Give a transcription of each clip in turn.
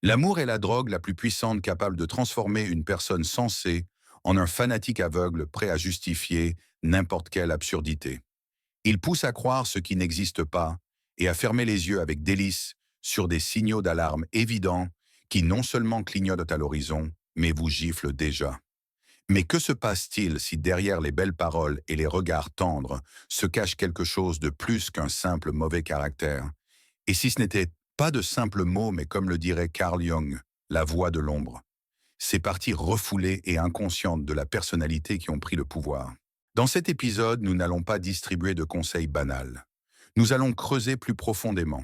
L'amour est la drogue la plus puissante capable de transformer une personne sensée en un fanatique aveugle prêt à justifier n'importe quelle absurdité. Il pousse à croire ce qui n'existe pas et à fermer les yeux avec délice sur des signaux d'alarme évidents qui non seulement clignotent à l'horizon, mais vous giflent déjà. Mais que se passe-t-il si derrière les belles paroles et les regards tendres se cache quelque chose de plus qu'un simple mauvais caractère? Et si ce n'était pas de simples mots, mais comme le dirait Carl Jung, la voix de l'ombre, ces parties refoulées et inconscientes de la personnalité qui ont pris le pouvoir. Dans cet épisode, nous n'allons pas distribuer de conseils banals. Nous allons creuser plus profondément.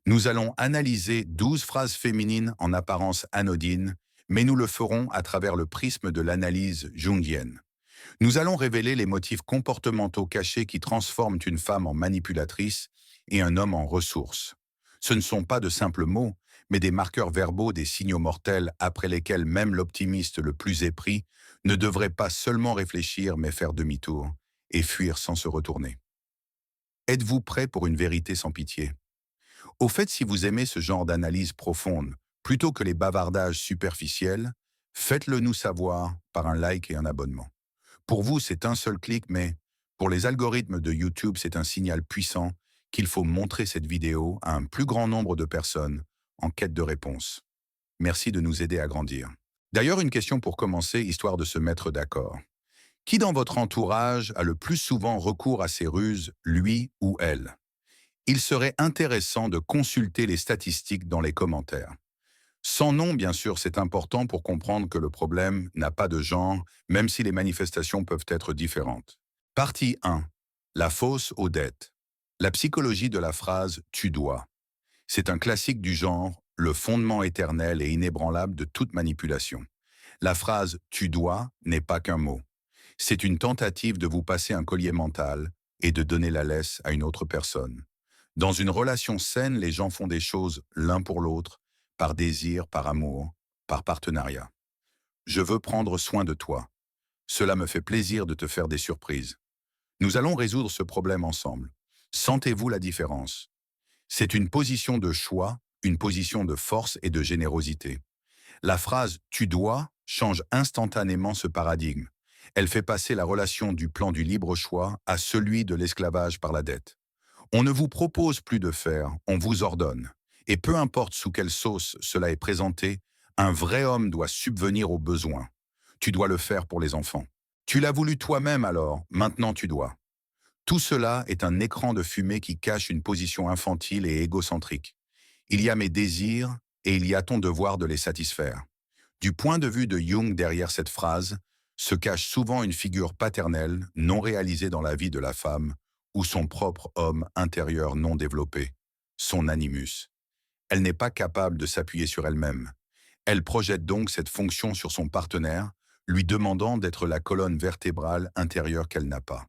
Nous allons analyser 12 phrases féminines en apparence anodines, mais nous le ferons à travers le prisme de l'analyse jungienne. Nous allons révéler les motifs comportementaux cachés qui transforment une femme en manipulatrice et un homme en ressource. Ce ne sont pas de simples mots, mais des marqueurs verbaux, des signaux mortels après lesquels même l'optimiste le plus épris ne devrait pas seulement réfléchir mais faire demi-tour et fuir sans se retourner. Êtes-vous prêt pour une vérité sans pitié? Au fait, si vous aimez ce genre d'analyse profonde, plutôt que les bavardages superficiels, faites-le nous savoir par un like et un abonnement. Pour vous, c'est un seul clic, mais pour les algorithmes de YouTube, c'est un signal puissant qu'il faut montrer cette vidéo à un plus grand nombre de personnes en quête de réponse. Merci de nous aider à grandir. D'ailleurs, une question pour commencer, histoire de se mettre d'accord. Qui dans votre entourage a le plus souvent recours à ces ruses, lui ou elle? Il serait intéressant de consulter les statistiques dans les commentaires. Sans nom, bien sûr, c'est important pour comprendre que le problème n'a pas de genre, même si les manifestations peuvent être différentes. Partie 1. La fausse aux dettes. La psychologie de la phrase « tu dois ». C'est un classique du genre, le fondement éternel et inébranlable de toute manipulation. La phrase « tu dois » n'est pas qu'un mot. C'est une tentative de vous passer un collier mental et de donner la laisse à une autre personne. Dans une relation saine, les gens font des choses l'un pour l'autre, par désir, par amour, par partenariat. Je veux prendre soin de toi. Cela me fait plaisir de te faire des surprises. Nous allons résoudre ce problème ensemble. Sentez-vous la différence? C'est une position de choix, une position de force et de générosité. La phrase « tu dois » change instantanément ce paradigme. Elle fait passer la relation du plan du libre choix à celui de l'esclavage par la dette. On ne vous propose plus de faire, on vous ordonne. Et peu importe sous quelle sauce cela est présenté, un vrai homme doit subvenir aux besoins. Tu dois le faire pour les enfants. Tu l'as voulu toi-même alors, maintenant tu dois. Tout cela est un écran de fumée qui cache une position infantile et égocentrique. Il y a mes désirs et il y a ton devoir de les satisfaire. Du point de vue de Jung derrière cette phrase, se cache souvent une figure paternelle non réalisée dans la vie de la femme ou son propre homme intérieur non développé, son animus. Elle n'est pas capable de s'appuyer sur elle-même. Elle projette donc cette fonction sur son partenaire, lui demandant d'être la colonne vertébrale intérieure qu'elle n'a pas.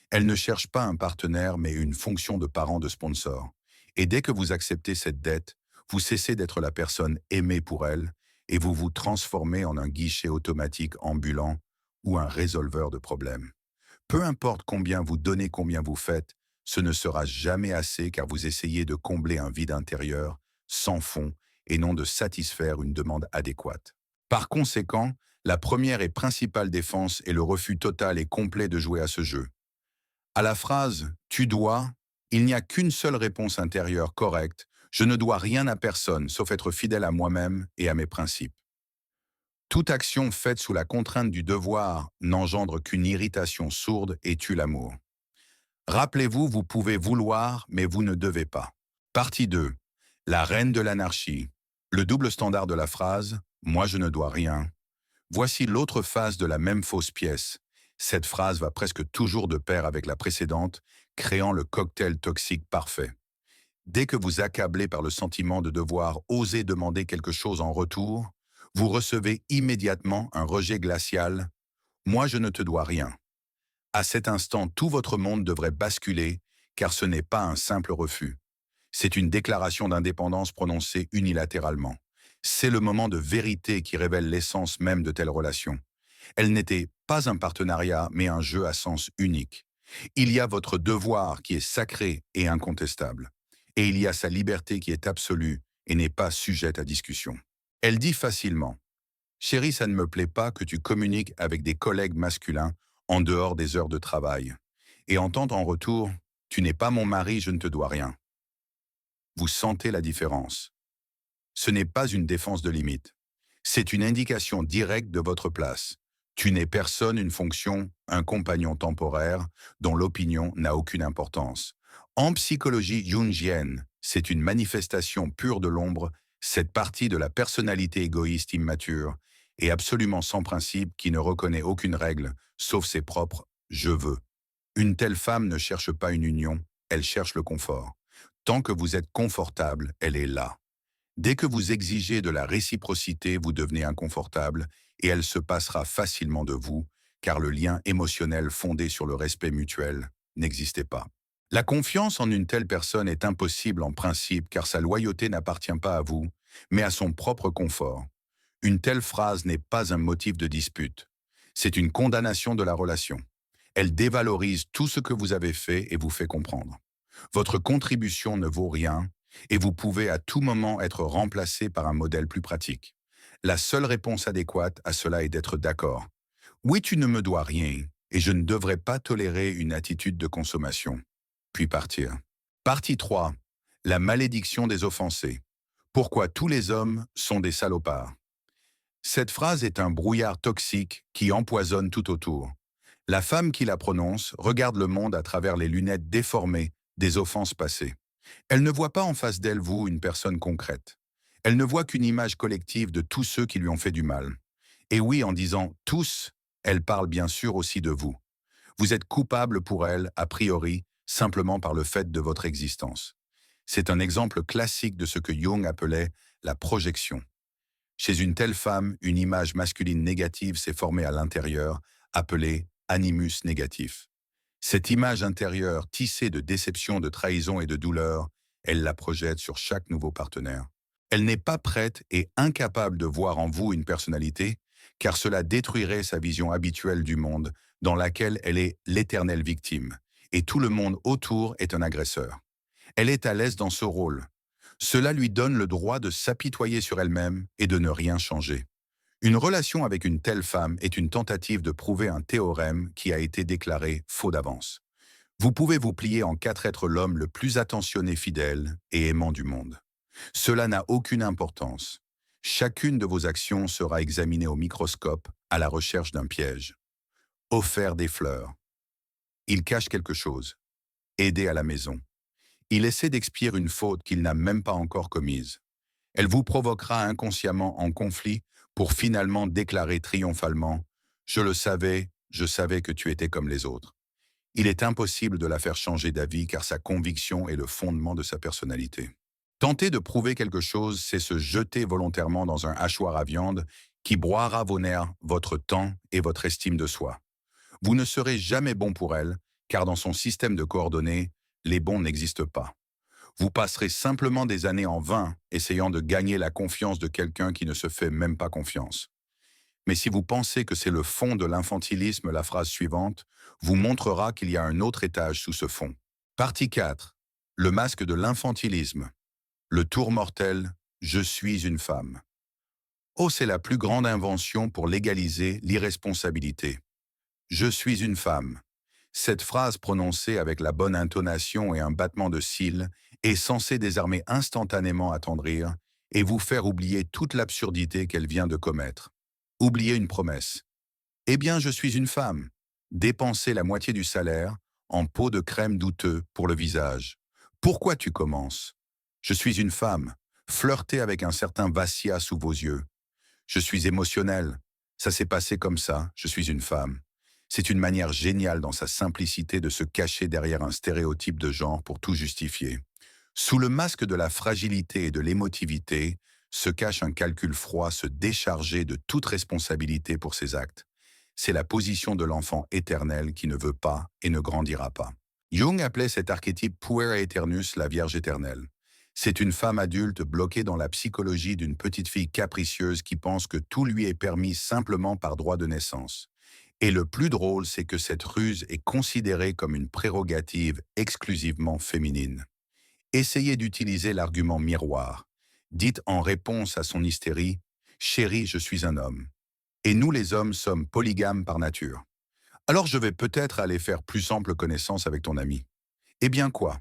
Elle ne cherche pas un partenaire mais une fonction de parent de sponsor. Et dès que vous acceptez cette dette, vous cessez d'être la personne aimée pour elle et vous vous transformez en un guichet automatique ambulant ou un résolveur de problèmes. Peu importe combien vous donnez, combien vous faites, ce ne sera jamais assez car vous essayez de combler un vide intérieur, sans fond, et non de satisfaire une demande adéquate. Par conséquent, la première et principale défense est le refus total et complet de jouer à ce jeu. À la phrase « tu dois », il n'y a qu'une seule réponse intérieure correcte. Je ne dois rien à personne sauf être fidèle à moi-même et à mes principes. Toute action faite sous la contrainte du devoir n'engendre qu'une irritation sourde et tue l'amour. Rappelez-vous, vous pouvez vouloir, mais vous ne devez pas. Partie 2. La reine de l'anarchie. Le double standard de la phrase « moi je ne dois rien ». Voici l'autre face de la même fausse pièce. Cette phrase va presque toujours de pair avec la précédente, créant le cocktail toxique parfait. Dès que vous accablez par le sentiment de devoir oser demander quelque chose en retour, vous recevez immédiatement un rejet glacial « moi je ne te dois rien ». À cet instant, tout votre monde devrait basculer, car ce n'est pas un simple refus. C'est une déclaration d'indépendance prononcée unilatéralement. C'est le moment de vérité qui révèle l'essence même de telle relation. Elle n'était pas un partenariat, mais un jeu à sens unique. Il y a votre devoir qui est sacré et incontestable. Et il y a sa liberté qui est absolue et n'est pas sujette à discussion. Elle dit facilement: Chérie, ça ne me plaît pas que tu communiques avec des collègues masculins en dehors des heures de travail. Et entendre en retour: Tu n'es pas mon mari, je ne te dois rien. Vous sentez la différence. Ce n'est pas une défense de limite. C'est une indication directe de votre place. Tu n'es personne, une fonction, un compagnon temporaire dont l'opinion n'a aucune importance. En psychologie jungienne, c'est une manifestation pure de l'ombre, cette partie de la personnalité égoïste immature et absolument sans principe qui ne reconnaît aucune règle, sauf ses propres «je veux». Une telle femme ne cherche pas une union, elle cherche le confort. Tant que vous êtes confortable, elle est là. Dès que vous exigez de la réciprocité, vous devenez inconfortable et elle se passera facilement de vous, car le lien émotionnel fondé sur le respect mutuel n'existait pas. La confiance en une telle personne est impossible en principe car sa loyauté n'appartient pas à vous, mais à son propre confort. Une telle phrase n'est pas un motif de dispute. C'est une condamnation de la relation. Elle dévalorise tout ce que vous avez fait et vous fait comprendre. Votre contribution ne vaut rien et vous pouvez à tout moment être remplacé par un modèle plus pratique. La seule réponse adéquate à cela est d'être d'accord. Oui, tu ne me dois rien et je ne devrais pas tolérer une attitude de consommation. Puis partir. Partie 3. La malédiction des offensés. Pourquoi tous les hommes sont des salopards. Cette phrase est un brouillard toxique qui empoisonne tout autour. La femme qui la prononce regarde le monde à travers les lunettes déformées des offenses passées. Elle ne voit pas en face d'elle, vous, une personne concrète. Elle ne voit qu'une image collective de tous ceux qui lui ont fait du mal. Et oui, en disant «tous», elle parle bien sûr aussi de vous. Vous êtes coupable pour elle, a priori, simplement par le fait de votre existence. C'est un exemple classique de ce que Jung appelait la projection. Chez une telle femme, une image masculine négative s'est formée à l'intérieur, appelée animus négatif. Cette image intérieure, tissée de déception, de trahison et de douleur, elle la projette sur chaque nouveau partenaire. Elle n'est pas prête et incapable de voir en vous une personnalité, car cela détruirait sa vision habituelle du monde, dans laquelle elle est l'éternelle victime, et tout le monde autour est un agresseur. Elle est à l'aise dans ce rôle. Cela lui donne le droit de s'apitoyer sur elle-même et de ne rien changer. Une relation avec une telle femme est une tentative de prouver un théorème qui a été déclaré faux d'avance. Vous pouvez vous plier en quatre être l'homme le plus attentionné, fidèle et aimant du monde. Cela n'a aucune importance. Chacune de vos actions sera examinée au microscope à la recherche d'un piège. Offert des fleurs. Il cache quelque chose. Aider à la maison. Il essaie d'expier une faute qu'il n'a même pas encore commise. Elle vous provoquera inconsciemment en conflit pour finalement déclarer triomphalement: je savais que tu étais comme les autres. Il est impossible de la faire changer d'avis car sa conviction est le fondement de sa personnalité. Tenter de prouver quelque chose, c'est se jeter volontairement dans un hachoir à viande qui broiera vos nerfs, votre temps et votre estime de soi. Vous ne serez jamais bon pour elle, car dans son système de coordonnées, les bons n'existent pas. Vous passerez simplement des années en vain essayant de gagner la confiance de quelqu'un qui ne se fait même pas confiance. Mais si vous pensez que c'est le fond de l'infantilisme, la phrase suivante vous montrera qu'il y a un autre étage sous ce fond. Partie 4. Le masque de l'infantilisme. Le tour mortel, je suis une femme. Oh, c'est la plus grande invention pour légaliser l'irresponsabilité. Je suis une femme. Cette phrase prononcée avec la bonne intonation et un battement de cils est censée désarmer instantanément attendrir et vous faire oublier toute l'absurdité qu'elle vient de commettre. Oubliez une promesse. Eh bien, je suis une femme. Dépensez la moitié du salaire en pot de crème douteux pour le visage. Pourquoi tu commences? Je suis une femme. Flirtez avec un certain Vassia sous vos yeux. Je suis émotionnel. Ça s'est passé comme ça, je suis une femme. C'est une manière géniale dans sa simplicité de se cacher derrière un stéréotype de genre pour tout justifier. Sous le masque de la fragilité et de l'émotivité se cache un calcul froid, se décharger de toute responsabilité pour ses actes. C'est la position de l'enfant éternel qui ne veut pas et ne grandira pas. Jung appelait cet archétype puer aeternus, la Vierge éternelle. C'est une femme adulte bloquée dans la psychologie d'une petite fille capricieuse qui pense que tout lui est permis simplement par droit de naissance. Et le plus drôle, c'est que cette ruse est considérée comme une prérogative exclusivement féminine. Essayez d'utiliser l'argument miroir. Dites en réponse à son hystérie: Chérie, je suis un homme. Et nous les hommes sommes polygames par nature. Alors je vais peut-être aller faire plus ample connaissance avec ton ami. Eh bien quoi?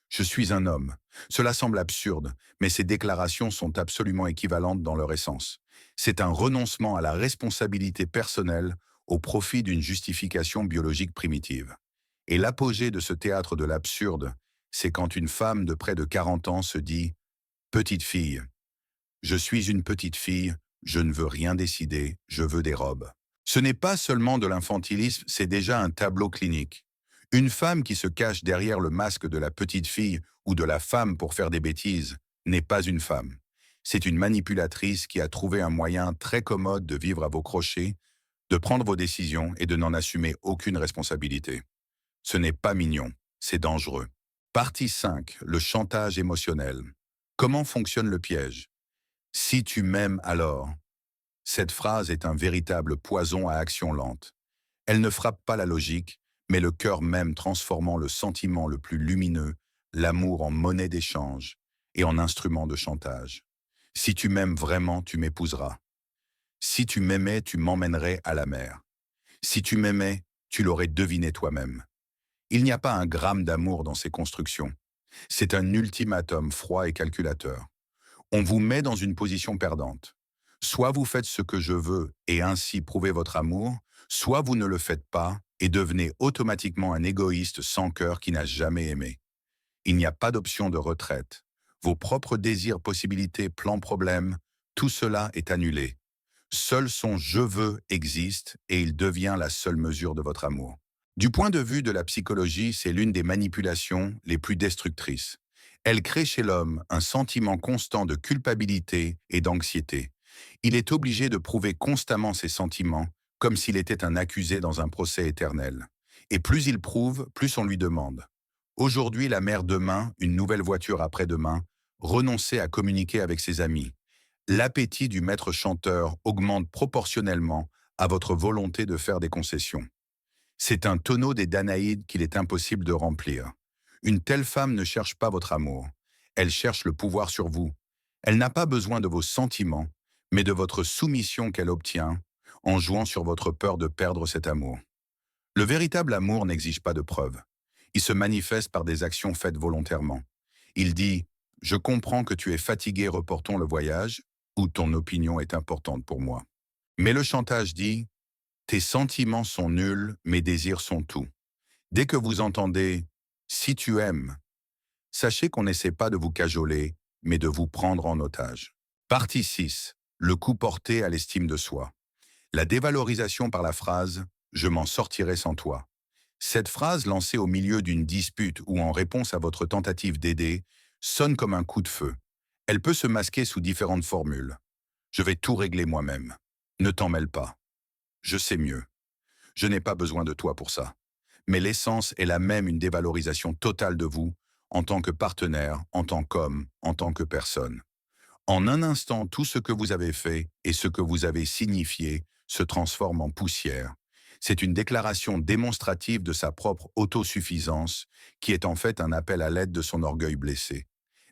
Je suis un homme. Cela semble absurde, mais ces déclarations sont absolument équivalentes dans leur essence. C'est un renoncement à la responsabilité personnelle au profit d'une justification biologique primitive. Et l'apogée de ce théâtre de l'absurde, c'est quand une femme de près de 40 ans se dit « Petite fille, je suis une petite fille, je ne veux rien décider, je veux des robes. » Ce n'est pas seulement de l'infantilisme, c'est déjà un tableau clinique. Une femme qui se cache derrière le masque de la petite fille ou de la femme pour faire des bêtises n'est pas une femme. C'est une manipulatrice qui a trouvé un moyen très commode de vivre à vos crochets, de prendre vos décisions et de n'en assumer aucune responsabilité. Ce n'est pas mignon, c'est dangereux. Partie 5. Le chantage émotionnel. Comment fonctionne le piège? Si tu m'aimes alors. Cette phrase est un véritable poison à action lente. Elle ne frappe pas la logique, mais le cœur même transformant le sentiment le plus lumineux, l'amour en monnaie d'échange et en instrument de chantage. Si tu m'aimes vraiment, tu m'épouseras. Si tu m'aimais, tu m'emmènerais à la mer. Si tu m'aimais, tu l'aurais deviné toi-même. Il n'y a pas un gramme d'amour dans ces constructions. C'est un ultimatum froid et calculateur. On vous met dans une position perdante. Soit vous faites ce que je veux et ainsi prouvez votre amour, soit vous ne le faites pas et devenez automatiquement un égoïste sans cœur qui n'a jamais aimé. Il n'y a pas d'option de retraite. Vos propres désirs, possibilités, plans, problèmes, tout cela est annulé. Seul son « je veux » existe et il devient la seule mesure de votre amour. Du point de vue de la psychologie, c'est l'une des manipulations les plus destructrices. Elle crée chez l'homme un sentiment constant de culpabilité et d'anxiété. Il est obligé de prouver constamment ses sentiments, comme s'il était un accusé dans un procès éternel. Et plus il prouve, plus on lui demande. Aujourd'hui, la mère demain, une nouvelle voiture après-demain, renoncer à communiquer avec ses amis. L'appétit du maître chanteur augmente proportionnellement à votre volonté de faire des concessions. C'est un tonneau des Danaïdes qu'il est impossible de remplir. Une telle femme ne cherche pas votre amour. Elle cherche le pouvoir sur vous. Elle n'a pas besoin de vos sentiments, mais de votre soumission qu'elle obtient en jouant sur votre peur de perdre cet amour. Le véritable amour n'exige pas de preuves. Il se manifeste par des actions faites volontairement. Il dit « Je comprends que tu es fatigué, reportons le voyage » ou « Ton opinion est importante pour moi ». Mais le chantage dit « Tes sentiments sont nuls, mes désirs sont tout ». Dès que vous entendez « Si tu aimes », sachez qu'on n'essaie pas de vous cajoler, mais de vous prendre en otage. Partie 6. Le coup porté à l'estime de soi. La dévalorisation par la phrase « Je m'en sortirai sans toi ». Cette phrase lancée au milieu d'une dispute ou en réponse à votre tentative d'aider sonne comme un coup de feu. Elle peut se masquer sous différentes formules. Je vais tout régler moi-même. Ne t'en mêle pas. Je sais mieux. Je n'ai pas besoin de toi pour ça. Mais l'essence est la même, une dévalorisation totale de vous, en tant que partenaire, en tant qu'homme, en tant que personne. En un instant, tout ce que vous avez fait et ce que vous avez signifié se transforme en poussière. C'est une déclaration démonstrative de sa propre autosuffisance, qui est en fait un appel à l'aide de son orgueil blessé.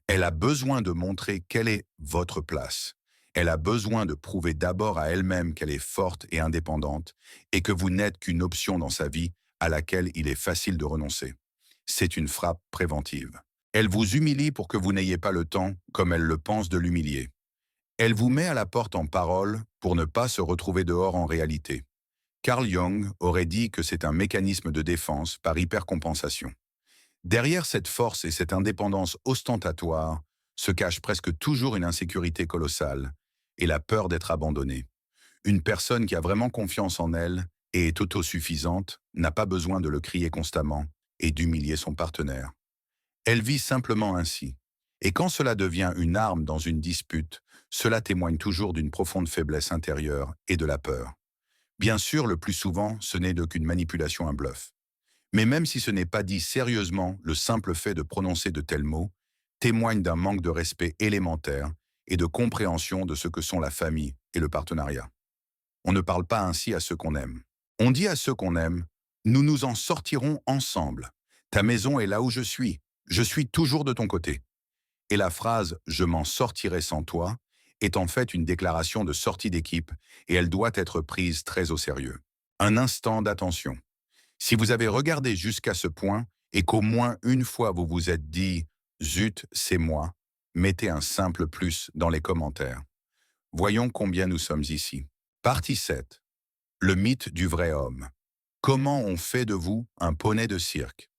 Elle a besoin de montrer quelle est votre place. Elle a besoin de prouver d'abord à elle-même qu'elle est forte et indépendante et que vous n'êtes qu'une option dans sa vie à laquelle il est facile de renoncer. C'est une frappe préventive. Elle vous humilie pour que vous n'ayez pas le temps, comme elle le pense, de l'humilier. Elle vous met à la porte en parole pour ne pas se retrouver dehors en réalité. Carl Jung aurait dit que c'est un mécanisme de défense par hypercompensation. Derrière cette force et cette indépendance ostentatoire se cache presque toujours une insécurité colossale et la peur d'être abandonnée. Une personne qui a vraiment confiance en elle et est autosuffisante n'a pas besoin de le crier constamment et d'humilier son partenaire. Elle vit simplement ainsi. Et quand cela devient une arme dans une dispute, cela témoigne toujours d'une profonde faiblesse intérieure et de la peur. Bien sûr, le plus souvent, ce n'est qu'une manipulation, un bluff. Mais même si ce n'est pas dit sérieusement, le simple fait de prononcer de tels mots témoigne d'un manque de respect élémentaire et de compréhension de ce que sont la famille et le partenariat. On ne parle pas ainsi à ceux qu'on aime. On dit à ceux qu'on aime, nous nous en sortirons ensemble. Ta maison est là où je suis toujours de ton côté. Et la phrase « je m'en sortirai sans toi » est en fait une déclaration de sortie d'équipe et elle doit être prise très au sérieux. Un instant d'attention. Si vous avez regardé jusqu'à ce point et qu'au moins une fois vous vous êtes dit « Zut, c'est moi », mettez un simple plus dans les commentaires. Voyons combien nous sommes ici. Partie 7. Le mythe du vrai homme. Comment on fait de vous un poney de cirque?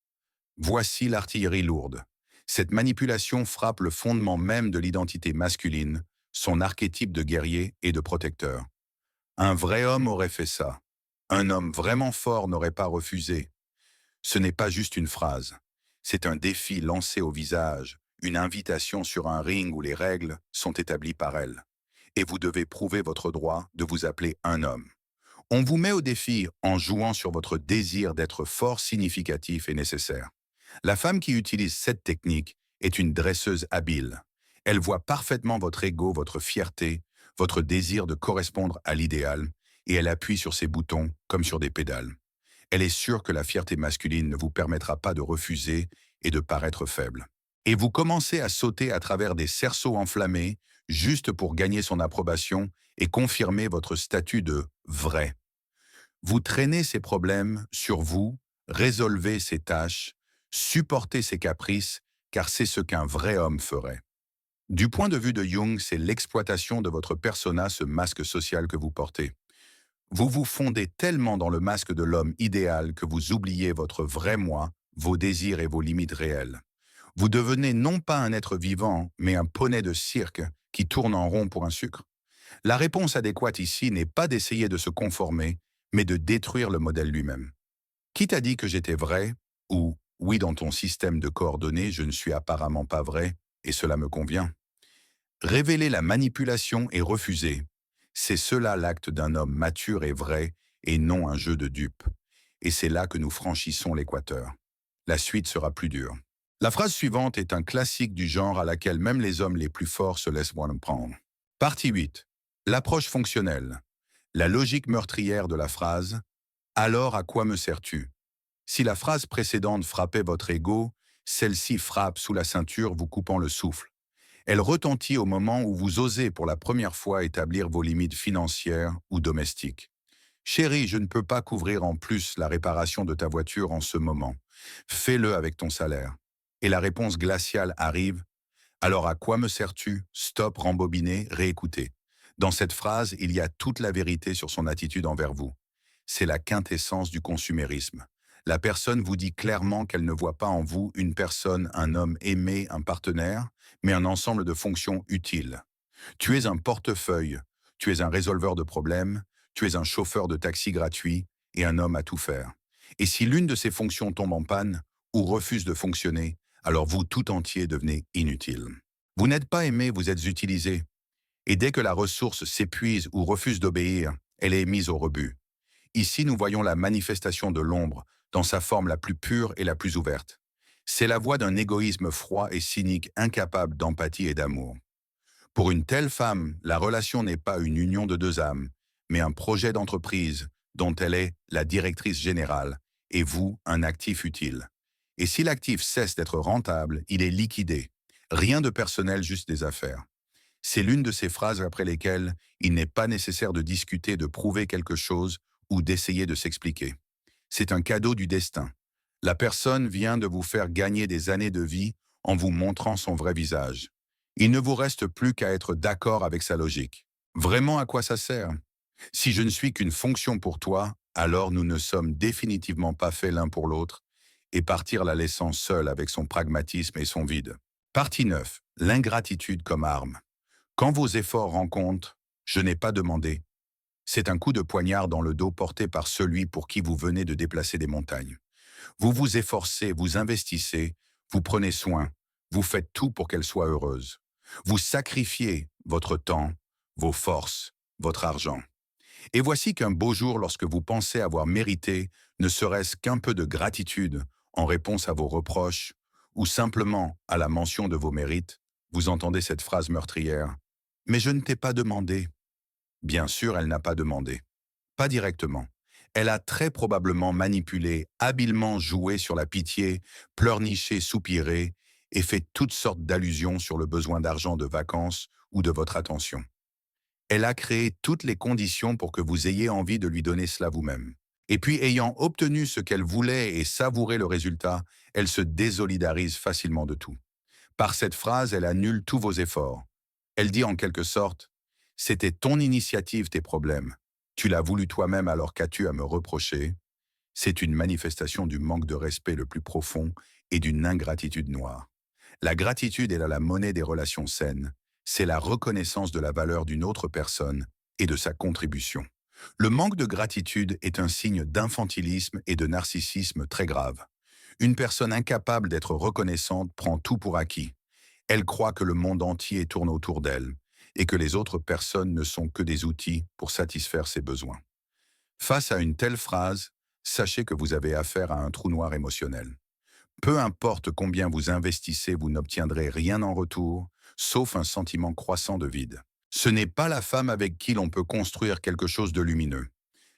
Voici l'artillerie lourde. Cette manipulation frappe le fondement même de l'identité masculine, son archétype de guerrier et de protecteur. Un vrai homme aurait fait ça. Un homme vraiment fort n'aurait pas refusé. Ce n'est pas juste une phrase. C'est un défi lancé au visage, une invitation sur un ring où les règles sont établies par elle. Et vous devez prouver votre droit de vous appeler un homme. On vous met au défi en jouant sur votre désir d'être fort, significatif et nécessaire. La femme qui utilise cette technique est une dresseuse habile. Elle voit parfaitement votre ego, votre fierté, votre désir de correspondre à l'idéal, et elle appuie sur ses boutons comme sur des pédales. Elle est sûre que la fierté masculine ne vous permettra pas de refuser et de paraître faible. Et vous commencez à sauter à travers des cerceaux enflammés juste pour gagner son approbation et confirmer votre statut de « vrai ». Vous traînez ces problèmes sur vous, résolvez ces tâches, supportez ces caprices, car c'est ce qu'un vrai homme ferait. Du point de vue de Jung, c'est l'exploitation de votre persona, ce masque social que vous portez. Vous vous fondez tellement dans le masque de l'homme idéal que vous oubliez votre vrai moi, vos désirs et vos limites réelles. Vous devenez non pas un être vivant, mais un poney de cirque qui tourne en rond pour un sucre. La réponse adéquate ici n'est pas d'essayer de se conformer, mais de détruire le modèle lui-même. Qui t'a dit que j'étais vrai? Ou, oui, dans ton système de coordonnées, je ne suis apparemment pas vrai, et cela me convient. Révéler la manipulation et refuser, c'est cela l'acte d'un homme mature et vrai, et non un jeu de dupes. Et c'est là que nous franchissons l'équateur. La suite sera plus dure. La phrase suivante est un classique du genre à laquelle même les hommes les plus forts se laissent prendre. Partie 8. L'approche fonctionnelle. La logique meurtrière de la phrase « Alors à quoi me sers-tu » Si la phrase précédente frappait votre ego, celle-ci frappe sous la ceinture vous coupant le souffle. Elle retentit au moment où vous osez pour la première fois établir vos limites financières ou domestiques. Chérie, je ne peux pas couvrir en plus la réparation de ta voiture en ce moment. Fais-le avec ton salaire. Et la réponse glaciale arrive. Alors à quoi me sers-tu? Stop, rembobiner, réécouter. Dans cette phrase, il y a toute la vérité sur son attitude envers vous. C'est la quintessence du consumérisme. La personne vous dit clairement qu'elle ne voit pas en vous une personne, un homme aimé, un partenaire, mais un ensemble de fonctions utiles. Tu es un portefeuille, tu es un résolveur de problèmes, tu es un chauffeur de taxi gratuit et un homme à tout faire. Et si l'une de ces fonctions tombe en panne ou refuse de fonctionner, alors vous tout entier devenez inutile. Vous n'êtes pas aimé, vous êtes utilisé. Et dès que la ressource s'épuise ou refuse d'obéir, elle est mise au rebut. Ici, nous voyons la manifestation de l'ombre dans sa forme la plus pure et la plus ouverte. C'est la voix d'un égoïsme froid et cynique incapable d'empathie et d'amour. Pour une telle femme, la relation n'est pas une union de deux âmes, mais un projet d'entreprise dont elle est la directrice générale et vous, un actif utile. Et si l'actif cesse d'être rentable, il est liquidé. Rien de personnel, juste des affaires. C'est l'une de ces phrases après lesquelles il n'est pas nécessaire de discuter, de prouver quelque chose ou d'essayer de s'expliquer. C'est un cadeau du destin. La personne vient de vous faire gagner des années de vie en vous montrant son vrai visage. Il ne vous reste plus qu'à être d'accord avec sa logique. Vraiment, à quoi ça sert? Si je ne suis qu'une fonction pour toi, alors nous ne sommes définitivement pas faits l'un pour l'autre, et partir la laissant seule avec son pragmatisme et son vide. Partie 9. L'ingratitude comme arme. Quand vos efforts rencontrent « je n'ai pas demandé », c'est un coup de poignard dans le dos porté par celui pour qui vous venez de déplacer des montagnes. Vous vous efforcez, vous investissez, vous prenez soin, vous faites tout pour qu'elle soit heureuse. Vous sacrifiez votre temps, vos forces, votre argent. Et voici qu'un beau jour, lorsque vous pensez avoir mérité, ne serait-ce qu'un peu de gratitude en réponse à vos reproches, ou simplement à la mention de vos mérites, vous entendez cette phrase meurtrière. « Mais je ne t'ai pas demandé. » Bien sûr, elle n'a pas demandé. Pas directement. Elle a très probablement manipulé, habilement joué sur la pitié, pleurniché, soupiré, et fait toutes sortes d'allusions sur le besoin d'argent de vacances ou de votre attention. Elle a créé toutes les conditions pour que vous ayez envie de lui donner cela vous-même. Et puis, ayant obtenu ce qu'elle voulait et savouré le résultat, elle se désolidarise facilement de tout. Par cette phrase, elle annule tous vos efforts. Elle dit en quelque sorte, c'était ton initiative, tes problèmes. Tu l'as voulu toi-même, alors qu'as-tu à me reprocher? C'est une manifestation du manque de respect le plus profond et d'une ingratitude noire. La gratitude est la monnaie des relations saines. C'est la reconnaissance de la valeur d'une autre personne et de sa contribution. Le manque de gratitude est un signe d'infantilisme et de narcissisme très grave. Une personne incapable d'être reconnaissante prend tout pour acquis. Elle croit que le monde entier tourne autour d'elle et que les autres personnes ne sont que des outils pour satisfaire ses besoins. Face à une telle phrase, sachez que vous avez affaire à un trou noir émotionnel. Peu importe combien vous investissez, vous n'obtiendrez rien en retour, sauf un sentiment croissant de vide. Ce n'est pas la femme avec qui l'on peut construire quelque chose de lumineux.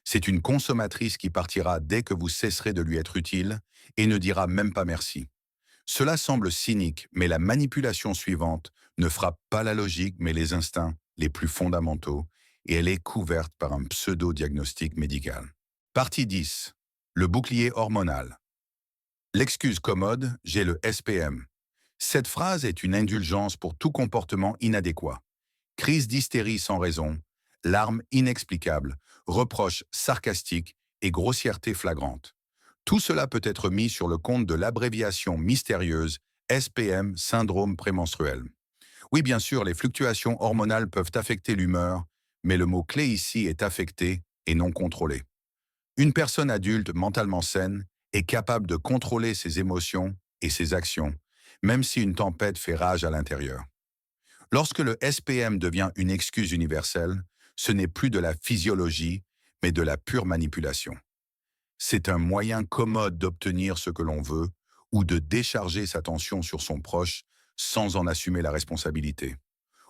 C'est une consommatrice qui partira dès que vous cesserez de lui être utile et ne dira même pas merci. Cela semble cynique, mais la manipulation suivante ne frappe pas la logique, mais les instincts les plus fondamentaux, et elle est couverte par un pseudo-diagnostic médical. Partie 10. Le bouclier hormonal. L'excuse commode, j'ai le SPM. Cette phrase est une indulgence pour tout comportement inadéquat. Crise d'hystérie sans raison, larmes inexplicables, reproches sarcastiques et grossièreté flagrante. Tout cela peut être mis sur le compte de l'abréviation mystérieuse SPM, syndrome prémenstruel. Oui, bien sûr, les fluctuations hormonales peuvent affecter l'humeur, mais le mot-clé ici est affecté et non contrôlé. Une personne adulte mentalement saine est capable de contrôler ses émotions et ses actions, même si une tempête fait rage à l'intérieur. Lorsque le SPM devient une excuse universelle, ce n'est plus de la physiologie, mais de la pure manipulation. C'est un moyen commode d'obtenir ce que l'on veut ou de décharger sa tension sur son proche sans en assumer la responsabilité.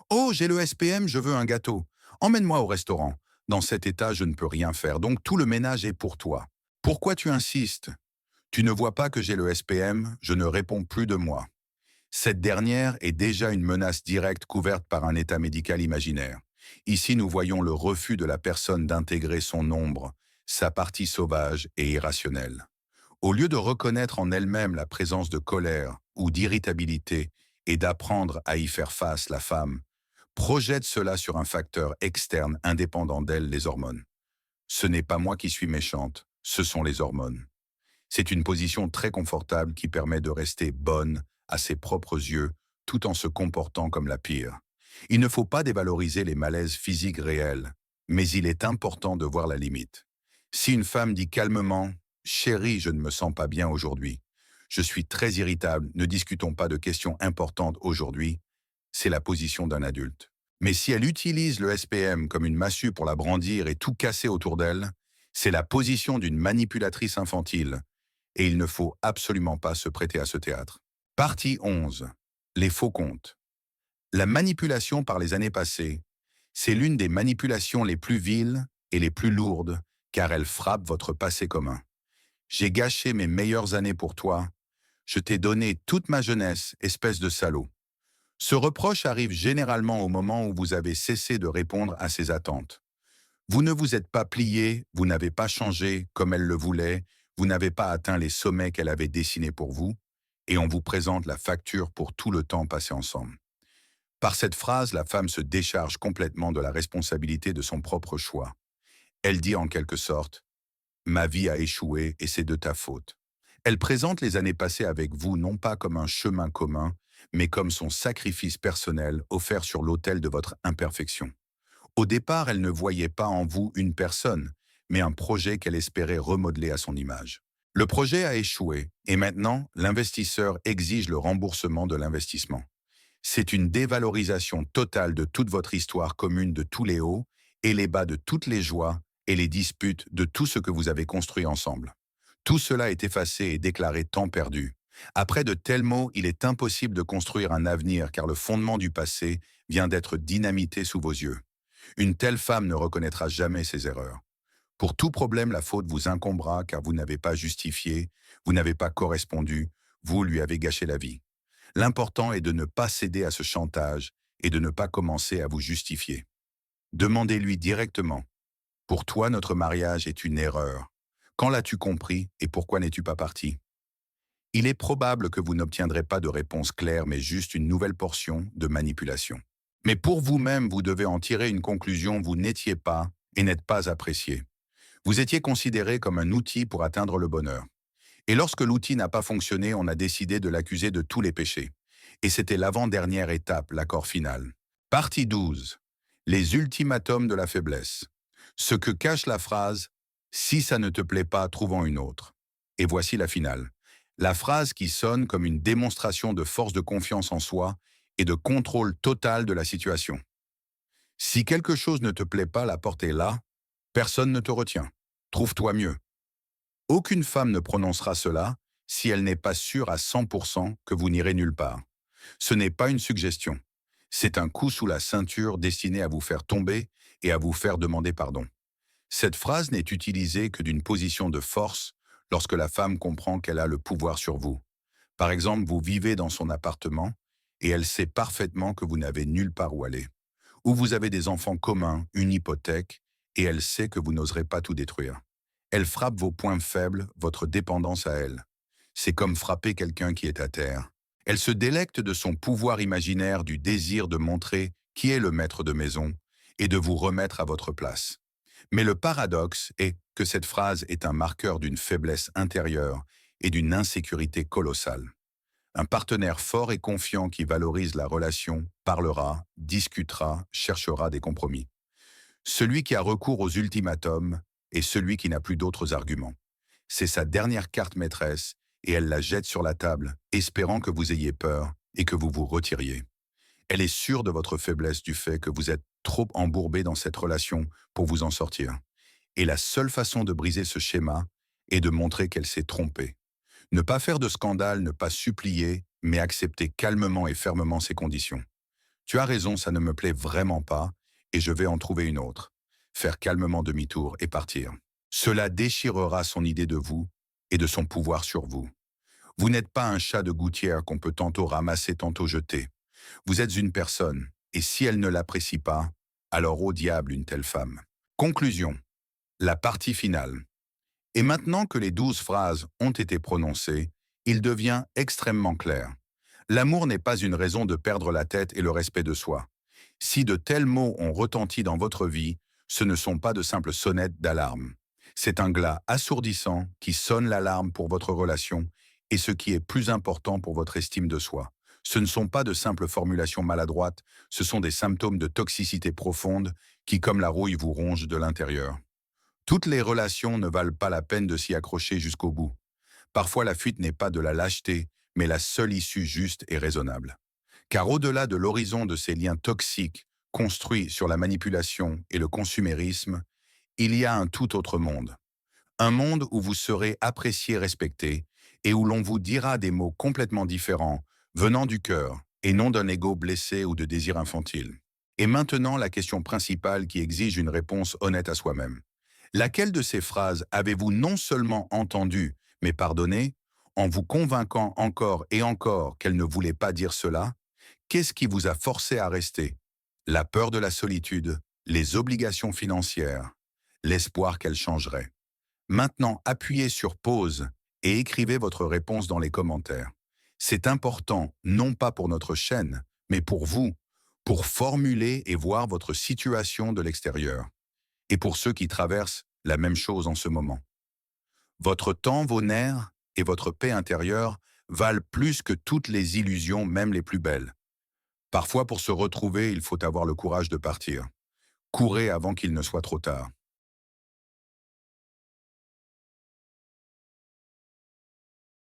Oh, j'ai le SPM, je veux un gâteau. Emmène-moi au restaurant. Dans cet état, je ne peux rien faire, donc tout le ménage est pour toi. Pourquoi tu insistes? Tu ne vois pas que j'ai le SPM, je ne réponds plus de moi. Cette dernière est déjà une menace directe couverte par un état médical imaginaire. Ici, nous voyons le refus de la personne d'intégrer son ombre, sa partie sauvage et irrationnelle. Au lieu de reconnaître en elle-même la présence de colère ou d'irritabilité et d'apprendre à y faire face, la femme projette cela sur un facteur externe indépendant d'elle, les hormones. Ce n'est pas moi qui suis méchante, ce sont les hormones. C'est une position très confortable qui permet de rester bonne à ses propres yeux tout en se comportant comme la pire. Il ne faut pas dévaloriser les malaises physiques réels, mais il est important de voir la limite. Si une femme dit calmement « Chérie, je ne me sens pas bien aujourd'hui. Je suis très irritable, ne discutons pas de questions importantes aujourd'hui », c'est la position d'un adulte. Mais si elle utilise le SPM comme une massue pour la brandir et tout casser autour d'elle, c'est la position d'une manipulatrice infantile, et il ne faut absolument pas se prêter à ce théâtre. Partie 11. Les faux comptes. La manipulation par les années passées, c'est l'une des manipulations les plus viles et les plus lourdes, car elle frappe votre passé commun. J'ai gâché mes meilleures années pour toi. Je t'ai donné toute ma jeunesse, espèce de salaud. Ce reproche arrive généralement au moment où vous avez cessé de répondre à ses attentes. Vous ne vous êtes pas plié, vous n'avez pas changé comme elle le voulait, vous n'avez pas atteint les sommets qu'elle avait dessinés pour vous, et on vous présente la facture pour tout le temps passé ensemble. Par cette phrase, la femme se décharge complètement de la responsabilité de son propre choix. Elle dit en quelque sorte « Ma vie a échoué et c'est de ta faute ». Elle présente les années passées avec vous non pas comme un chemin commun, mais comme son sacrifice personnel offert sur l'autel de votre imperfection. Au départ, elle ne voyait pas en vous une personne, mais un projet qu'elle espérait remodeler à son image. Le projet a échoué, et maintenant, l'investisseur exige le remboursement de l'investissement. C'est une dévalorisation totale de toute votre histoire commune, de tous les hauts et les bas, de toutes les joies et les disputes, de tout ce que vous avez construit ensemble. Tout cela est effacé et déclaré temps perdu. Après de tels mots, il est impossible de construire un avenir car le fondement du passé vient d'être dynamité sous vos yeux. Une telle femme ne reconnaîtra jamais ses erreurs. Pour tout problème, la faute vous incombera car vous n'avez pas justifié, vous n'avez pas correspondu, vous lui avez gâché la vie. L'important est de ne pas céder à ce chantage et de ne pas commencer à vous justifier. Demandez-lui directement: pour toi, notre mariage est une erreur. Quand l'as-tu compris et pourquoi n'es-tu pas parti? Il est probable que vous n'obtiendrez pas de réponse claire, mais juste une nouvelle portion de manipulation. Mais pour vous-même, vous devez en tirer une conclusion: vous n'étiez pas et n'êtes pas apprécié. Vous étiez considéré comme un outil pour atteindre le bonheur. Et lorsque l'outil n'a pas fonctionné, on a décidé de l'accuser de tous les péchés. Et c'était l'avant-dernière étape, l'accord final. Partie 12. Les ultimatums de la faiblesse. Ce que cache la phrase « Si ça ne te plaît pas, trouvons une autre ». Et voici la finale. La phrase qui sonne comme une démonstration de force de confiance en soi et de contrôle total de la situation. Si quelque chose ne te plaît pas, la porte est là, personne ne te retient. Trouve-toi mieux. Aucune femme ne prononcera cela si elle n'est pas sûre à 100% que vous n'irez nulle part. Ce n'est pas une suggestion. C'est un coup sous la ceinture destiné à vous faire tomber et à vous faire demander pardon. Cette phrase n'est utilisée que d'une position de force lorsque la femme comprend qu'elle a le pouvoir sur vous. Par exemple, vous vivez dans son appartement et elle sait parfaitement que vous n'avez nulle part où aller. Ou vous avez des enfants communs, une hypothèque, et elle sait que vous n'oserez pas tout détruire. Elle frappe vos points faibles, votre dépendance à elle. C'est comme frapper quelqu'un qui est à terre. Elle se délecte de son pouvoir imaginaire, du désir de montrer qui est le maître de maison et de vous remettre à votre place. Mais le paradoxe est que cette phrase est un marqueur d'une faiblesse intérieure et d'une insécurité colossale. Un partenaire fort et confiant qui valorise la relation parlera, discutera, cherchera des compromis. Celui qui a recours aux ultimatums est celui qui n'a plus d'autres arguments. C'est sa dernière carte maîtresse et elle la jette sur la table, espérant que vous ayez peur et que vous vous retiriez. Elle est sûre de votre faiblesse, du fait que vous êtes trop embourbé dans cette relation pour vous en sortir. Et la seule façon de briser ce schéma est de montrer qu'elle s'est trompée. Ne pas faire de scandale, ne pas supplier, mais accepter calmement et fermement ses conditions. Tu as raison, ça ne me plaît vraiment pas, et je vais en trouver une autre. Faire calmement demi-tour et partir. Cela déchirera son idée de vous et de son pouvoir sur vous. Vous n'êtes pas un chat de gouttière qu'on peut tantôt ramasser, tantôt jeter. Vous êtes une personne, et si elle ne l'apprécie pas, alors au diable une telle femme. Conclusion. La partie finale. Et maintenant que les 12 phrases ont été prononcées, il devient extrêmement clair. L'amour n'est pas une raison de perdre la tête et le respect de soi. Si de tels mots ont retenti dans votre vie, ce ne sont pas de simples sonnettes d'alarme. C'est un glas assourdissant qui sonne l'alarme pour votre relation et ce qui est plus important pour votre estime de soi. Ce ne sont pas de simples formulations maladroites, ce sont des symptômes de toxicité profonde qui, comme la rouille, vous rongent de l'intérieur. Toutes les relations ne valent pas la peine de s'y accrocher jusqu'au bout. Parfois, la fuite n'est pas de la lâcheté, mais la seule issue juste et raisonnable. Car au-delà de l'horizon de ces liens toxiques, construits sur la manipulation et le consumérisme, il y a un tout autre monde. Un monde où vous serez apprécié, respecté, et où l'on vous dira des mots complètement différents, venant du cœur, et non d'un ego blessé ou de désir infantile. Et maintenant, la question principale qui exige une réponse honnête à soi-même. Laquelle de ces phrases avez-vous non seulement entendue, mais pardonnée, en vous convainquant encore et encore qu'elle ne voulait pas dire cela? Qu'est-ce qui vous a forcé à rester? La peur de la solitude, les obligations financières, l'espoir qu'elle changerait. Maintenant, appuyez sur pause et écrivez votre réponse dans les commentaires. C'est important, non pas pour notre chaîne, mais pour vous, pour formuler et voir votre situation de l'extérieur. Et pour ceux qui traversent la même chose en ce moment. Votre temps, vos nerfs et votre paix intérieure valent plus que toutes les illusions, même les plus belles. Parfois, pour se retrouver, il faut avoir le courage de partir. Courez avant qu'il ne soit trop tard.